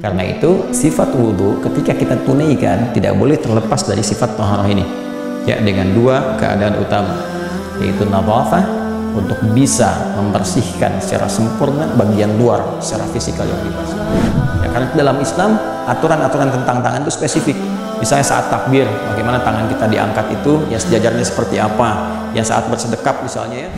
Karena itu sifat wudhu ketika kita tunaikan tidak boleh terlepas dari sifat taharah ini, ya, dengan dua keadaan utama, yaitu nadhafah untuk bisa membersihkan secara sempurna bagian luar secara fisikal yang dibasuh. Ya, karena dalam Islam aturan-aturan tentang tangan itu spesifik. Misalnya saat takbir, bagaimana tangan kita diangkat itu, ya sejajarnya seperti apa, ya saat bersedekap misalnya, ya.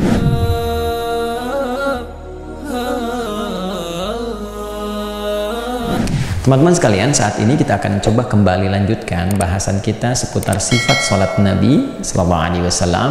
Teman-teman sekalian, saat ini kita akan coba kembali lanjutkan bahasan kita seputar sifat sholat Nabi Sallallahu Alaihi Wasallam.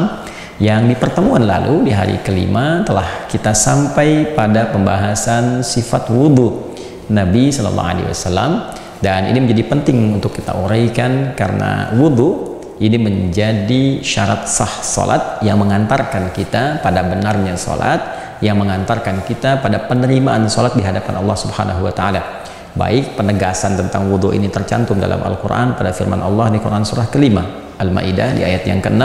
Yang di pertemuan lalu di hari kelima telah kita sampai pada pembahasan sifat wudhu Nabi Sallallahu Alaihi Wasallam, dan ini menjadi penting untuk kita uraikan karena wudhu ini menjadi syarat sah sholat yang mengantarkan kita pada benarnya sholat, yang mengantarkan kita pada penerimaan sholat di hadapan Allah Subhanahu Wa Taala. Baik penegasan tentang wudhu ini tercantum dalam Al-Quran pada firman Allah di Quran surah kelima Al-Ma'idah di ayat yang ke-6,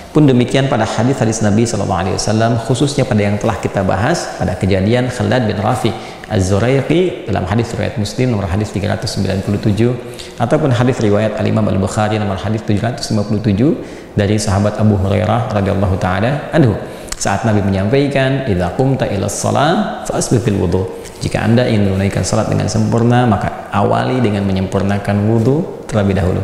pun demikian pada hadis-hadis Nabi SAW, khususnya pada yang telah kita bahas pada kejadian Khalad bin Rafi Az-Zuraiqi dalam hadis riwayat Muslim nomor hadis 397, ataupun hadis riwayat Al-Imam Al-Bukhari nomor hadis 757 dari sahabat Abu Hurairah radhiyallahu taala anhu, saat Nabi menyampaikan, idza qumta ila shalah fasbiqil wudhu, jika Anda ingin menunaikan salat dengan sempurna, maka awali dengan menyempurnakan wudhu terlebih dahulu.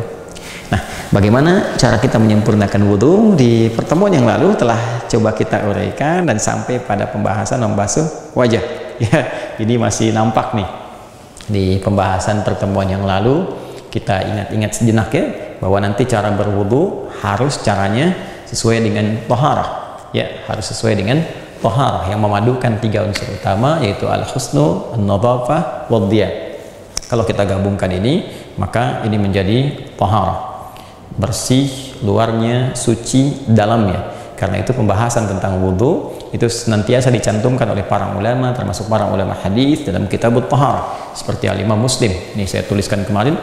Nah, bagaimana cara kita menyempurnakan wudhu? Di pertemuan yang lalu telah coba kita uraikan dan sampai pada pembahasan membasuh wajah. Ya, ini masih nampak nih di pembahasan pertemuan yang lalu. Kita ingat-ingat sejenak ya, bahwa nanti cara berwudhu harus caranya sesuai dengan taharah. Ya, harus sesuai dengan taharah yang memadukan tiga unsur utama, yaitu al-husnu, an-nadhafah, wad-diya. Kalau kita gabungkan ini, maka ini menjadi taharah, bersih luarnya, suci dalamnya. Karena itu pembahasan tentang wudhu itu senantiasa dicantumkan oleh para ulama, termasuk para ulama hadis dalam kitabut taharah, seperti Al-Imam Muslim. Ini saya tuliskan kemarin,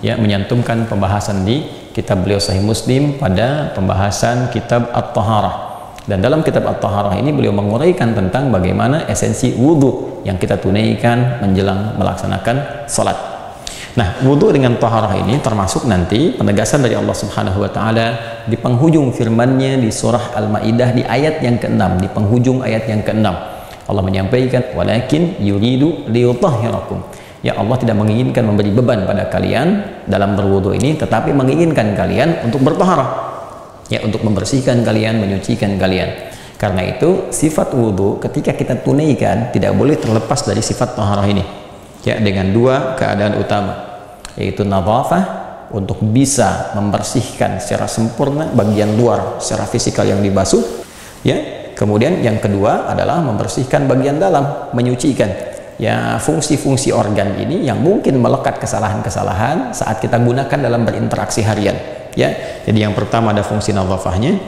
ya, menyantumkan pembahasan di kitab beliau Sahih Muslim pada pembahasan kitab At-Taharah. Dan dalam kitab At-Taharah ini beliau menguraikan tentang bagaimana esensi wudhu yang kita tunaikan menjelang melaksanakan salat. Nah, wudhu dengan taharah ini termasuk nanti penegasan dari Allah Subhanahu Wa Taala di penghujung firman-Nya di surah Al-Ma'idah di ayat yang ke-6, di penghujung ayat yang ke-6. Allah menyampaikan, walakin yuridu liyutahhirakum. Ya, Allah tidak menginginkan memberi beban pada kalian dalam berwudhu ini, tetapi menginginkan kalian untuk bertaharah. Ya, untuk membersihkan kalian, menyucikan kalian. Karena itu sifat wudhu ketika kita tunaikan tidak boleh terlepas dari sifat taharah ini, ya, dengan dua keadaan utama, yaitu nadhafah untuk bisa membersihkan secara sempurna bagian luar secara fisikal yang dibasuh, ya. Kemudian yang kedua adalah membersihkan bagian dalam, menyucikan, ya, fungsi-fungsi organ ini yang mungkin melekat kesalahan-kesalahan saat kita gunakan dalam berinteraksi harian. Ya, jadi yang pertama ada fungsi nadhafahnya,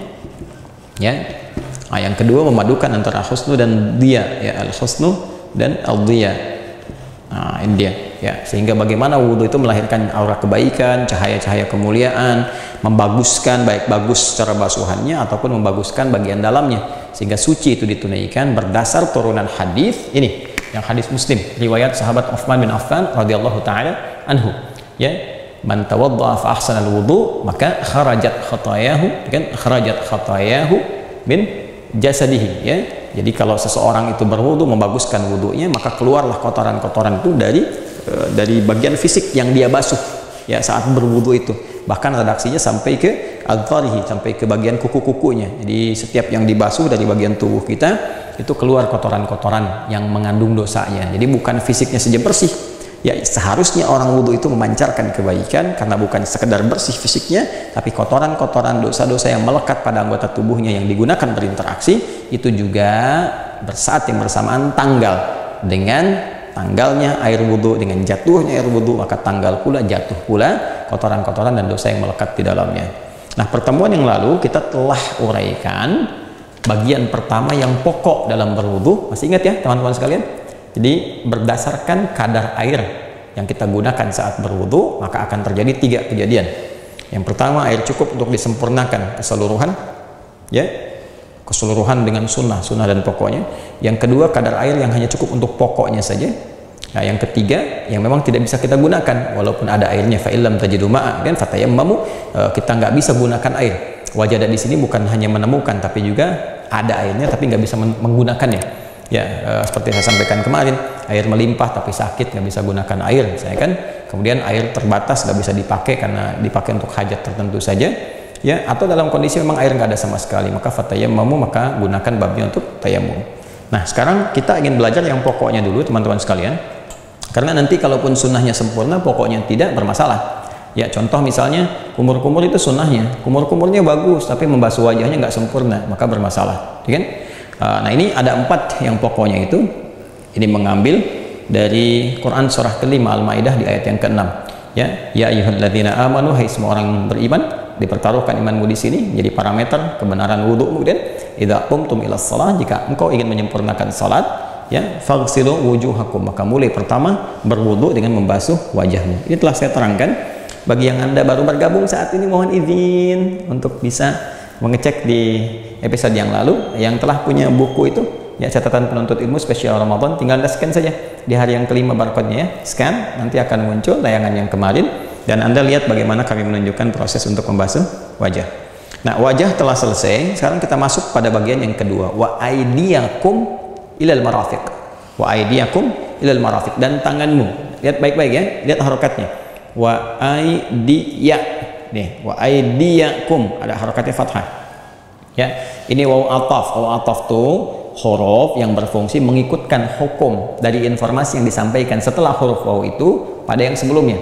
ya. Nah, yang kedua memadukan antara husnu dan diya, ya, al-husnu dan al-diya. Nah, ini dia, ya. Sehingga bagaimana wudhu itu melahirkan aura kebaikan, cahaya-cahaya kemuliaan, membaguskan, baik bagus secara basuhannya ataupun membaguskan bagian dalamnya, sehingga suci itu ditunaikan berdasar turunan hadis ini, yang hadis Muslim riwayat sahabat Utsman bin Affan radhiyallahu taala anhu, ya. Man tawadda'a fa ahsana al-wudu, maka kharajat khatayahu, kan, kharajat khatayahu min jasadihi, ya. Jadi kalau seseorang itu berwudu, membaguskan wudunya, maka keluarlah kotoran-kotoran itu dari bagian fisik yang dia basuh, ya, saat berwudu itu. Bahkan redaksinya sampai ke adharihi, sampai ke bagian kuku-kukunya. Jadi setiap yang dibasuh dari bagian tubuh kita itu keluar kotoran-kotoran yang mengandung dosanya. Jadi bukan fisiknya saja bersih. Ya, seharusnya orang wudhu itu memancarkan kebaikan karena bukan sekedar bersih fisiknya, tapi kotoran-kotoran dosa-dosa yang melekat pada anggota tubuhnya yang digunakan berinteraksi itu juga bersaat yang bersamaan tanggal dengan tanggalnya air wudhu, dengan jatuhnya air wudhu, maka tanggal pula, jatuh pula kotoran-kotoran dan dosa yang melekat di dalamnya. Nah, pertemuan yang lalu kita telah uraikan bagian pertama yang pokok dalam berwudhu. Masih ingat ya teman-teman sekalian? Jadi berdasarkan kadar air yang kita gunakan saat berwudu, maka akan terjadi tiga kejadian. Yang pertama, air cukup untuk disempurnakan keseluruhan, ya, keseluruhan dengan sunnah dan pokoknya. Yang kedua, kadar air yang hanya cukup untuk pokoknya saja. Nah, yang ketiga yang memang tidak bisa kita gunakan walaupun ada airnya, fa illam tajidu ma'a kan fatayammamu, kita nggak bisa gunakan air. Wajada di sini bukan hanya menemukan tapi juga ada airnya tapi nggak bisa menggunakannya. Ya, seperti saya sampaikan kemarin, air melimpah tapi sakit nggak bisa gunakan air, misalnya kan. Kemudian air terbatas nggak bisa dipakai karena dipakai untuk hajat tertentu saja. Ya, atau dalam kondisi memang air nggak ada sama sekali, maka fatayammamu, maka gunakan babnya untuk tayamum. Nah, sekarang kita ingin belajar yang pokoknya dulu teman-teman sekalian. Karena nanti kalaupun sunnahnya sempurna, pokoknya tidak bermasalah. Ya, contoh misalnya kumur-kumur itu sunnahnya, kumur-kumurnya bagus, tapi membasuh wajahnya nggak sempurna, maka bermasalah, ya kan? Nah, ini ada 4 yang pokoknya itu. Ini mengambil dari Quran surah kelima Al-Maidah di ayat yang ke-6. Ya ayyuhalladzina amanu, hai semua orang beriman, dipertaruhkan imanmu di sini jadi parameter kebenaran wudhu. Kemudian idza qumtum ilas shalah, jika engkau ingin menyempurnakan salat, ya faghsilu wujuhakum, maka mulai pertama berwudu dengan membasuh wajahmu. Ini telah saya terangkan. Bagi yang Anda baru bergabung saat ini, mohon izin untuk bisa mengecek di episode yang lalu. Yang telah punya buku itu, ya catatan penuntut ilmu spesial Ramadan, tinggal Anda scan saja di hari yang kelima barcode-nya, ya scan, nanti akan muncul tayangan yang kemarin dan Anda lihat bagaimana kami menunjukkan proses untuk membasuh wajah. Nah, wajah telah selesai. Sekarang kita masuk pada bagian yang kedua, wa aydiyakum ilal marafiq, wa aydiyakum ilal marafiq, dan tanganmu. Lihat baik-baik ya, lihat harokatnya, wa aydiya nih, wa aydiyakum ada harokatnya fathah ya. Ini waw ataf tuh huruf yang berfungsi mengikutkan hukum dari informasi yang disampaikan setelah huruf waw itu pada yang sebelumnya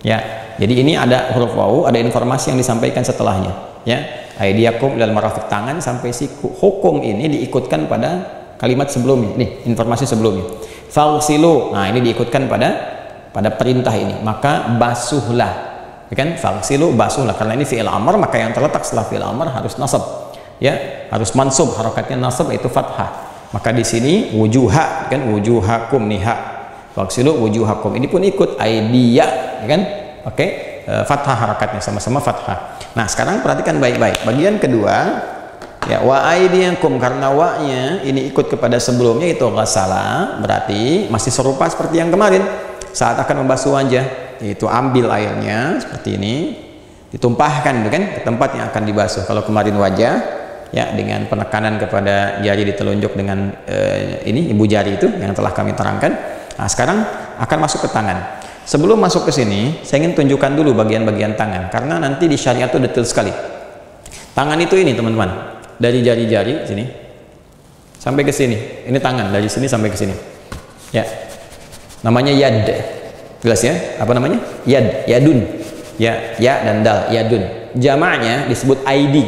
ya. Jadi ini ada huruf waw, ada informasi yang disampaikan setelahnya ya. Aydiyakum ilal marafiq, tangan sampai siku, hukum ini diikutkan pada kalimat sebelumnya, nih informasi sebelumnya. Faghsilu, nah ini diikutkan pada perintah ini, maka basuhlah, ya kan? Faghsilu, basuhlah, karena ini fi'il amr, maka yang terletak setelah fi'il amr harus nasab, ya harus mansub, harokatnya nasab yaitu fathah. Maka di sini wujuha, kan? Wujuhakum nih ha, faghsilu wujuhakum, ini pun ikut aidiya, ya kan? Oke, fathah harokatnya sama-sama fathah. Nah sekarang perhatikan baik-baik bagian kedua. Ya, wa aydiyakum, karena wa-nya ini ikut kepada sebelumnya itu ghasala, berarti masih serupa seperti yang kemarin. Saat akan membasuh wajah, itu ambil airnya seperti ini, ditumpahkan kan ke tempat yang akan dibasuh. Kalau kemarin wajah, ya dengan penekanan kepada jari di telunjuk dengan ini ibu jari itu yang telah kami terangkan. Nah, sekarang akan masuk ke tangan. Sebelum masuk ke sini, saya ingin tunjukkan dulu bagian-bagian tangan, karena nanti di syariat itu detail sekali. Tangan itu ini teman-teman, dari jari-jari sini sampai ke sini, ini tangan dari sini sampai ke sini ya, namanya yad, jelas ya, apa namanya, yad, yadun ya, ya dan dal, yadun. Jamaknya disebut aidi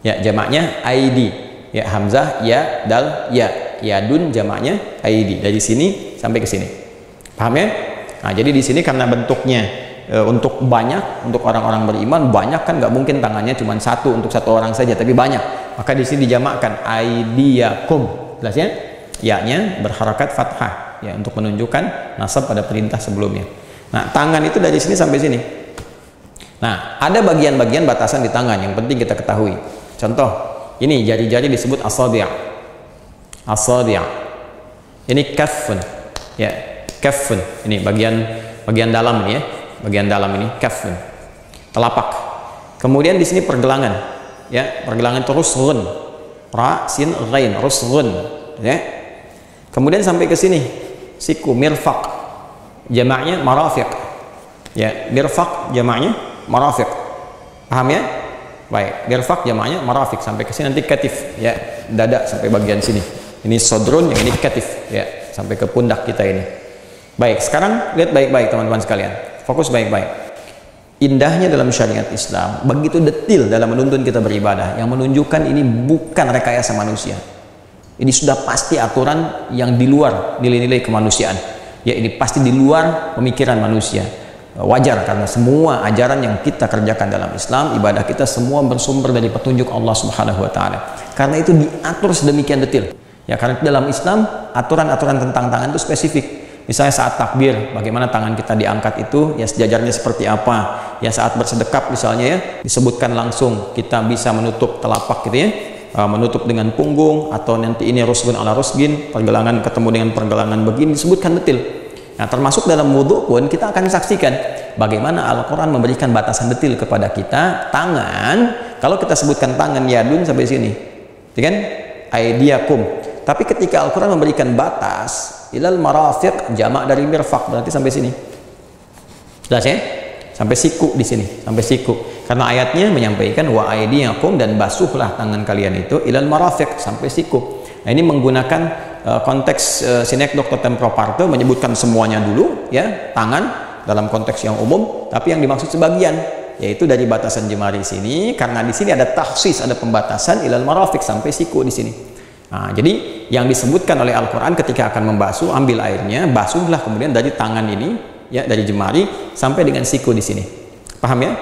ya, jamaknya aidi ya, hamzah ya, dal ya, yadun jamaknya aidi, dari sini sampai ke sini, paham ya? Nah jadi di sini karena bentuknya untuk banyak, untuk orang-orang beriman banyak kan, nggak mungkin tangannya cuma satu untuk satu orang saja, tapi banyak, maka di sini dijamakkan aidiyakum, jelas ya, ya-nya berharakat fathah ya untuk menunjukkan nasab pada perintah sebelumnya. Nah tangan itu dari sini sampai sini. Nah ada bagian-bagian batasan di tangan yang penting kita ketahui. Contoh ini jari-jari disebut asabi', asabi', ini kaffun ya, kaffun, ini bagian dalam ini ya, bagian dalam ini kaffun, telapak. Kemudian di sini pergelangan ya, pergelangan terus rusghun, ra sin ghain, rusghun ya. Kemudian sampai ke sini siku, mirfaq jamaknya marafiq ya, mirfaq jamaknya marafiq, paham ya? Baik, mirfaq jamaknya marafiq, sampai ke sini nanti katif ya, dada sampai bagian sini, ini sodrun, yang ini katif ya, sampai ke pundak kita ini. Baik, sekarang lihat baik-baik teman-teman sekalian, fokus baik-baik. Indahnya dalam syariat Islam begitu detail dalam menuntun kita beribadah, yang menunjukkan ini bukan rekayasa manusia. Ini sudah pasti aturan yang di luar nilai-nilai kemanusiaan. Ya, ini pasti di luar pemikiran manusia. Wajar karena semua ajaran yang kita kerjakan dalam Islam, ibadah kita semua bersumber dari petunjuk Allah Subhanahu wa taala. Karena itu diatur sedemikian detail. Ya, karena dalam Islam aturan-aturan tentang tangan itu spesifik. Misalnya saat takbir, bagaimana tangan kita diangkat itu, ya sejajarnya seperti apa. Ya saat bersedekap misalnya ya, disebutkan langsung kita bisa menutup telapak gitu ya, menutup dengan punggung, atau nanti ini rusgun ala rusgin, pergelangan ketemu dengan pergelangan begini, disebutkan detail. Nah, termasuk dalam wudhu pun kita akan saksikan bagaimana Al-Quran memberikan batasan detil kepada kita. Tangan, kalau kita sebutkan tangan yadun sampai sini, ya kan? Aidiakum. Tapi ketika Al-Quran memberikan batas, ilal marafiq, jamak dari mirfaq, berarti sampai sini. Jelas ya? Sampai siku di sini, sampai siku. Karena ayatnya menyampaikan wa aidiakum, dan basuhlah tangan kalian itu ilal marafiq, sampai siku. Nah, ini menggunakan konteks sinekdoque temporo parte, menyebutkan semuanya dulu ya, tangan dalam konteks yang umum, tapi yang dimaksud sebagian, yaitu dari batasan jemari sini, karena di sini ada takhsis, ada pembatasan ilal marafiq, sampai siku di sini. Nah, jadi yang disebutkan oleh Al-Quran ketika akan membasuh, ambil airnya, basuhlah kemudian dari tangan ini ya, dari jemari sampai dengan siku di sini. Paham ya?